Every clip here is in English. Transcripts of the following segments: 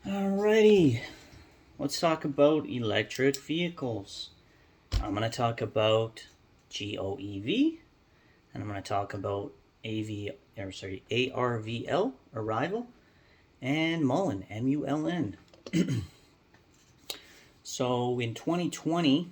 Alrighty, let's talk about electric vehicles. I'm going to talk about Goev, and I'm going to talk about Arvl, Arrival, and Muln, Muln. So in 2020,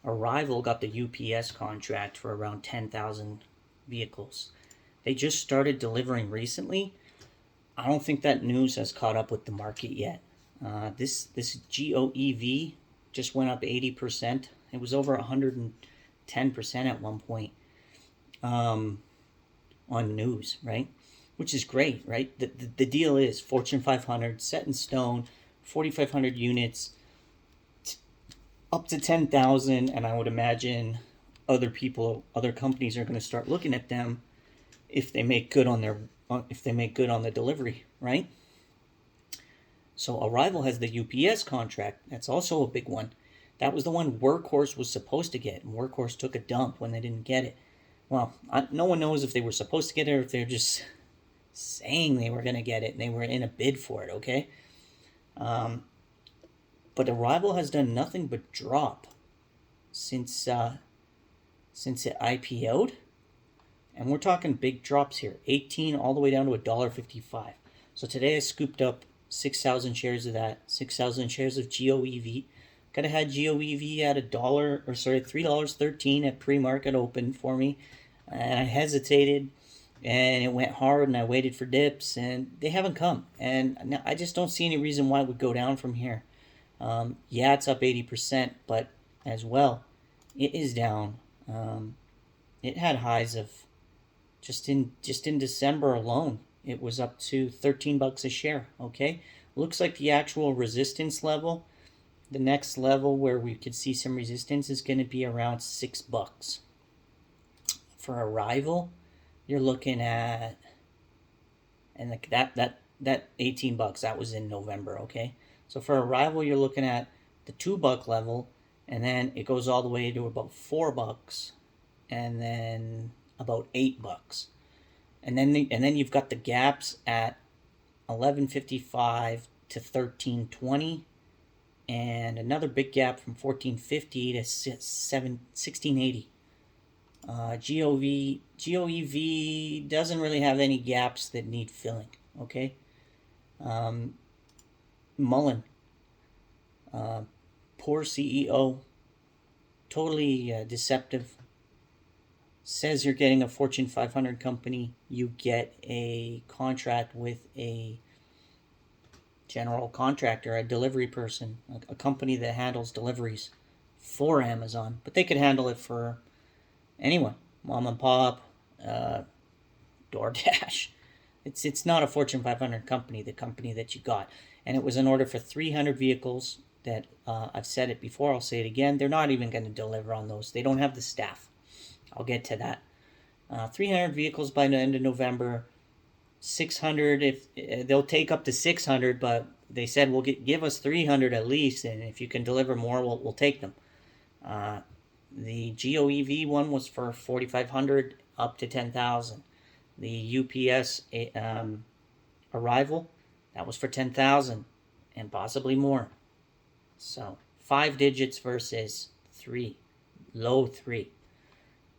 Arrival got the UPS contract for around 10,000 vehicles. They just started delivering recently. I don't think that news has caught up with the market yet. This Goev just went up 80%. It was over 110% at one point on news, right? Which is great, right? The deal is Fortune 500, set in stone, 4,500 units, up to 10,000, and I would imagine other companies are going to start looking at them if they make good on the delivery, right? So Arrival has the UPS contract. That's also a big one. That was the one Workhorse was supposed to get, and Workhorse took a dump when they didn't get it. Well, no one knows if they were supposed to get it or if they're just saying they were going to get it and they were in a bid for it, okay? But Arrival has done nothing but drop since it IPO'd. And we're talking big drops here, 18 all the way down to $1.55. So today I scooped up 6,000 shares of that, 6,000 shares of Goev. Could have had Goev at $3.13 at pre-market open for me. And I hesitated, and it went hard, and I waited for dips, and they haven't come. And I just don't see any reason why it would go down from here. Yeah, it's up 80%, but as well, it is down. It had highs of just in December alone. It was up to $13 a share. Okay, looks like the actual resistance level, the next level where we could see some resistance, is going to be around $6. For Arrival, you're looking at, and that $18, that was in November. Okay, so for Arrival, you're looking at the $2 level, and then it goes all the way to about $4, and then about $8, and then you've got the gaps at 11.55 to 13.20, and another big gap from 14.50 to 16.80. Goev doesn't really have any gaps that need filling. Okay. Mullen, poor CEO, totally deceptive. Says you're getting a Fortune 500 company, you get a contract with a general contractor, a delivery person, a company that handles deliveries for Amazon, but they could handle it for anyone, mom and pop, DoorDash. It's not a Fortune 500 company, the company that you got. And it was an order for 300 vehicles that I've said it before, I'll say it again. They're not even going to deliver on those. They don't have the staff. I'll get to that. 300 vehicles by the end of November. 600, if they'll take up to 600, but they said we'll give us 300 at least, and if you can deliver more, we'll take them. The Goev one was for 4,500 up to 10,000. The UPS Arrival, that was for 10,000 and possibly more. So 5 digits versus 3, low 3.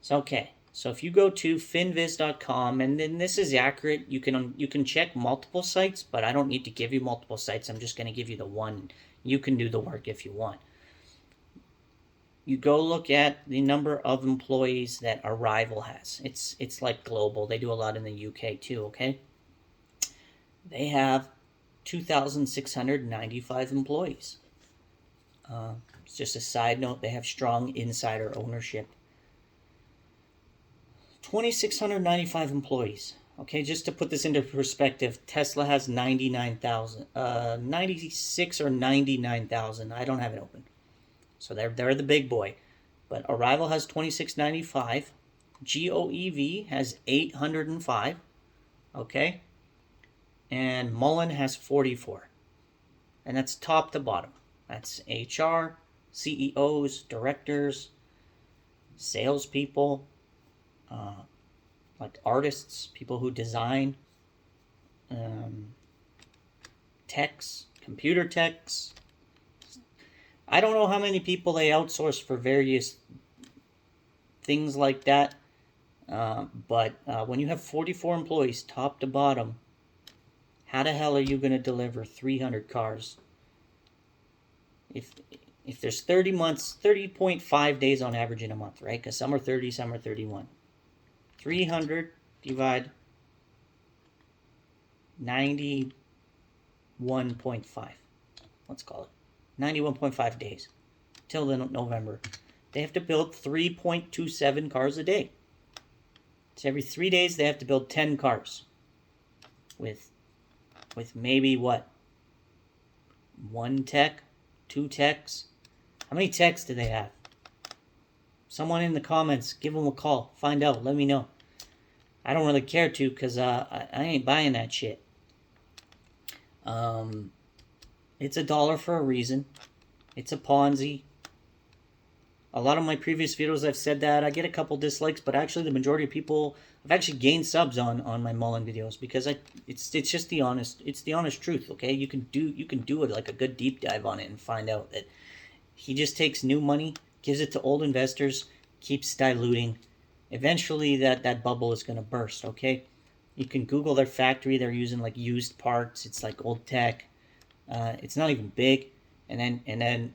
So okay. So if you go to finviz.com, and then this is accurate, you can check multiple sites, but I don't need to give you multiple sites. I'm just going to give you the one. You can do the work if you want. You go look at the number of employees that Arrival has. It's like global. They do a lot in the UK too, okay? They have 2,695 employees. It's just a side note, they have strong insider ownership. 2,695 employees. Okay, just to put this into perspective, Tesla has 99,000, 96 or 99,000. I don't have it open. So they're the big boy. But Arrival has 2,695. Goev has 805. Okay? And Mullen has 44. And that's top to bottom. That's HR, CEOs, directors, salespeople, like artists, people who design, techs, computer techs. I don't know how many people they outsource for various things like that. But when you have 44 employees, top to bottom, how the hell are you going to deliver 300 cars? If there's 30 months, 30.5 days on average in a month, right? Because some are 30, some are 31. 300 divide 91.5. Let's call it 91.5 days till the November. They have to build 3.27 cars a day. So every 3 days they have to build 10 cars. With maybe what? 1 tech? 2 techs? How many techs do they have? Someone in the comments, give them a call. Find out. Let me know. I don't really care to because I ain't buying that shit. It's $1 for a reason. It's a Ponzi. A lot of my previous videos I've said that. I get a couple dislikes, but actually the majority of people, I've actually gained subs on my Mullen videos because it's just the honest truth, okay? You can do it like a good deep dive on it and find out that he just takes new money, gives it to old investors, keeps diluting. Eventually that bubble is going to burst, okay? You can Google their factory. They're using like used parts. It's like old tech. It's not even big. And then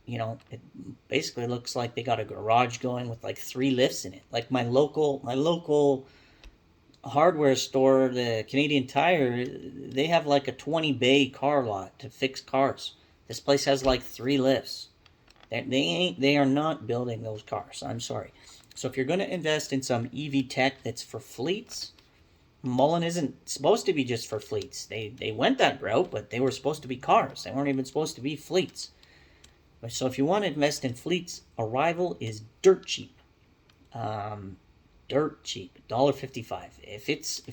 you know, it basically looks like they got a garage going with like 3 lifts in it. Like my local hardware store, the Canadian Tire, they have like a 20 bay car lot to fix cars. This place has like 3 lifts. They are not building those cars. I'm sorry. So if you're going to invest in some EV tech that's for fleets, Mullen isn't supposed to be just for fleets. They went that route, but they were supposed to be cars. They weren't even supposed to be fleets. So if you want to invest in fleets, Arvl is dirt cheap. Dirt cheap, $1.55. If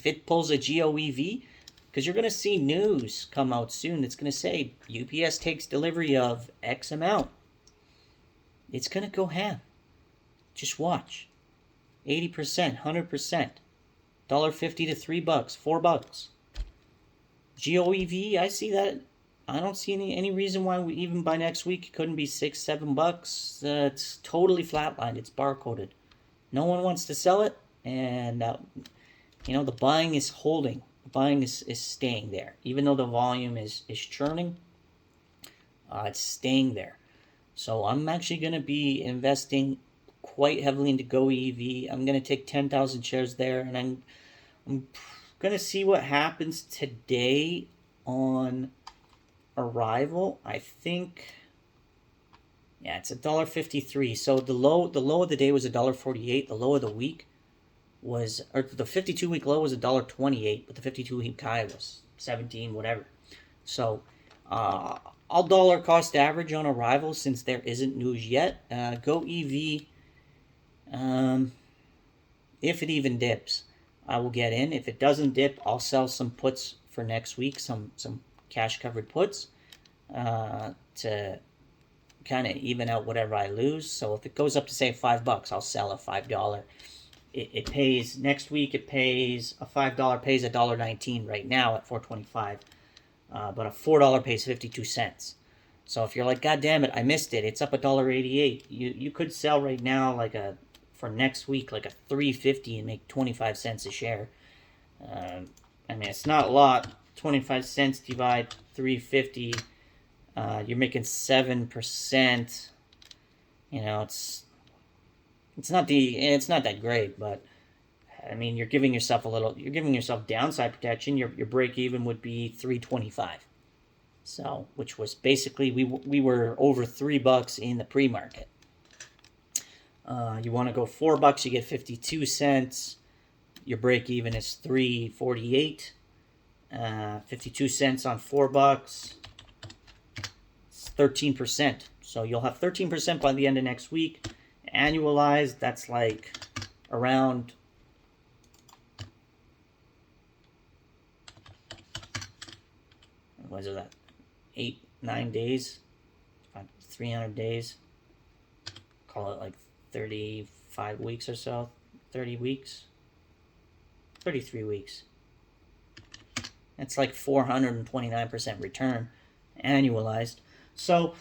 it pulls a GOEV, because you're going to see news come out soon that's going to say UPS takes delivery of X amount. It's going to go ham. Just watch. 80%, 100%. $1.50 to $3, $4. GOEV, I see that. I don't see any reason why even by next week it couldn't be $6, $7. It's totally flatlined. It's barcoded. No one wants to sell it, and the buying is holding. The buying is staying there, even though the volume is churning. It's staying there. So I'm actually going to be investing quite heavily into GoEV. I'm going to take 10,000 shares there, and I'm going to see what happens today on Arvl. I think, yeah, it's $1.53. So the low of the day was $1.48. The low of the week was, or the 52-week low was $1.28, but the 52-week high was 17, whatever. So I'll dollar cost average on Arvl since there isn't news yet. GoEV, if it even dips, I will get in. If it doesn't dip, I'll sell some puts for next week, some cash covered puts to kind of even out whatever I lose. So if it goes up to say $5, I'll sell a $5. It pays next week. It pays a $5 pays $1.19 right now at 4.25, but a $4 pays 52 cents. So if you're like, God damn it, I missed it. It's up $1.88. You could sell right now for next week like a $3.50 and make 25 cents a share. I mean, it's not a lot. 25 cents divide 350. You're making 7%. You know, it's not that great, but I mean, you're giving yourself downside protection. Your break even would be 325. So, which was basically we were over $3 in the pre-market. You want to go $4, you get 52 cents. Your break even is 348. 52 cents on $4. It's 13%. So you'll have 13% by the end of next week. Annualized, that's like around what is that? 8-9 days, 300 days. Call it like 35 weeks or so. 30 weeks. 33 weeks. That's like 429% return. annualized. So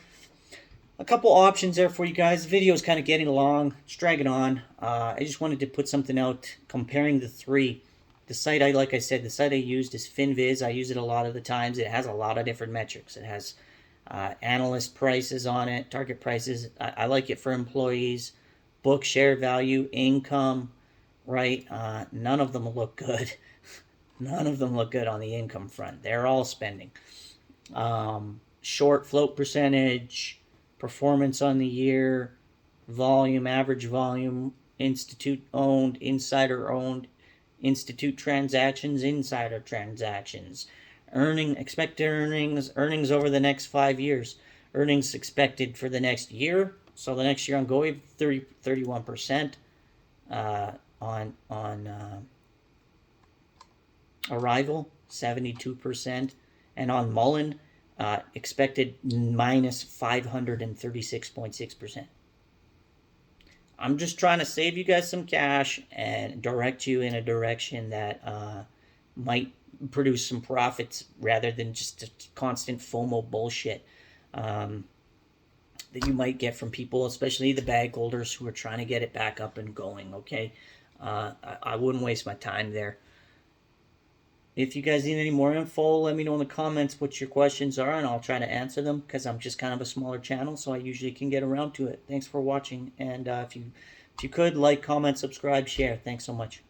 a couple options there for you guys. The video is kind of getting long, it's dragging on. I just wanted to put something out comparing the three. The site like I said, the site I used is FinViz. I use it a lot of the times. It has a lot of different metrics. It has analyst prices on it, target prices. I like it for employees, book share value, income, right? None of them look good. None of them look good on the income front. They're all spending. Short float percentage, performance on the year, volume, average volume, institute owned, insider owned, institute transactions, insider transactions, expected earnings over the next 5 years, earnings expected for the next year. So the next year on Goev, 31%, on Arvl, 72%, and on Muln, expected minus 536.6%. I'm just trying to save you guys some cash and direct you in a direction that might produce some profits rather than just constant FOMO bullshit that you might get from people, especially the bag holders who are trying to get it back up and going, okay? I wouldn't waste my time there. If you guys need any more info, let me know in the comments what your questions are, and I'll try to answer them because I'm just kind of a smaller channel, so I usually can get around to it. Thanks for watching, and if you could, like, comment, subscribe, share. Thanks so much.